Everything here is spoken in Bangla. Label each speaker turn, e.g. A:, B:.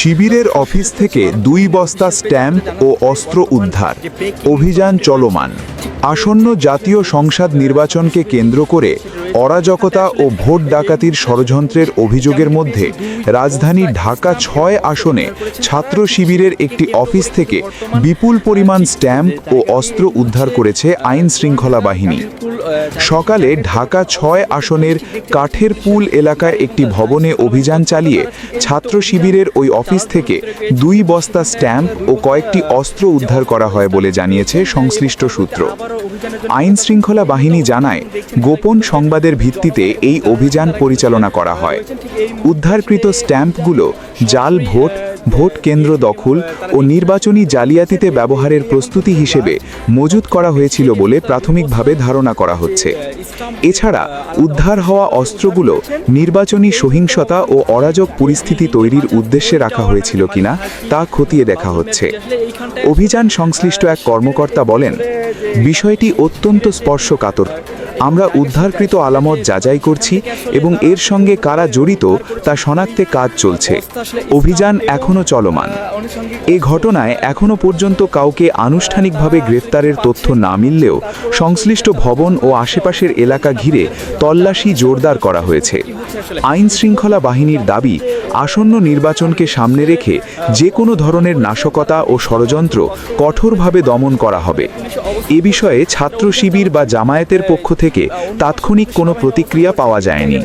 A: শিবিরের অফিস থেকে 2 বস্তা স্ট্যাম্প ও অস্ত্র উদ্ধার। অভিযান চলমান। আসন্ন জাতীয় সংসদ নির্বাচনকে কেন্দ্র করে অরাজকতা ও ভোট ডাকাতির ষড়যন্ত্রের অভিযোগের মধ্যে রাজধানীর ঢাকা 6 আসনে ছাত্র শিবিরের একটি অফিস থেকে বিপুল পরিমাণ স্ট্যাম্প ও অস্ত্র উদ্ধার করেছে আইন শৃঙ্খলা বাহিনী। সকালে ঢাকা 6 আসনের কাঠের পুল এলাকায় একটি ভবনে অভিযান চালিয়ে ছাত্র শিবিরের ওই অফিস থেকে 2 বস্তা স্ট্যাম্প ও কয়েকটি অস্ত্র উদ্ধার করা হয় বলে জানিয়েছে সংশ্লিষ্ট সূত্র। আইন শৃঙ্খলা বাহিনী জানায়, গোপন সংবাদের ভিত্তিতে এই অভিযান পরিচালনা করা হয়। উদ্ধারকৃত স্ট্যাম্পগুলো জাল ভোট কেন্দ্র দখল ও নির্বাচনী জালিয়াতিতে ব্যবহারের প্রস্তুতি হিসেবে মজুত করা হয়েছিল বলে প্রাথমিকভাবে ধারণা করা হচ্ছে। এছাড়া উদ্ধার হওয়া অস্ত্রগুলো নির্বাচনী সহিংসতা ও অরাজক পরিস্থিতি তৈরির উদ্দেশ্যে রাখা হয়েছিল কিনা তা খতিয়ে দেখা হচ্ছে। অভিযান সংশ্লিষ্ট এক কর্মকর্তা বলেন, বিষয়টি অত্যন্ত স্পর্শকাতর। আমরা উদ্ধারকৃত আলামত যাচাই করছি এবং এর সঙ্গে কারা জড়িত তা শনাক্তে কাজ চলছে। অভিযান এখনও চলমান। এ ঘটনায় এখনও পর্যন্ত কাউকে আনুষ্ঠানিকভাবে গ্রেফতারের তথ্য না মিললেও সংশ্লিষ্ট ভবন ও আশেপাশের এলাকা ঘিরে তল্লাশি জোরদার করা হয়েছে। আইন শৃঙ্খলা বাহিনীর দাবি, আসন্ন নির্বাচনকে সামনে রেখে যে কোনো ধরনের নাশকতা ও ষড়যন্ত্র কঠোরভাবে দমন করা হবে। এ বিষয়ে ছাত্র শিবির বা জামায়াতের পক্ষ থেকে তাৎক্ষণিক কোনো প্রতিক্রিয়া পাওয়া যায়নি।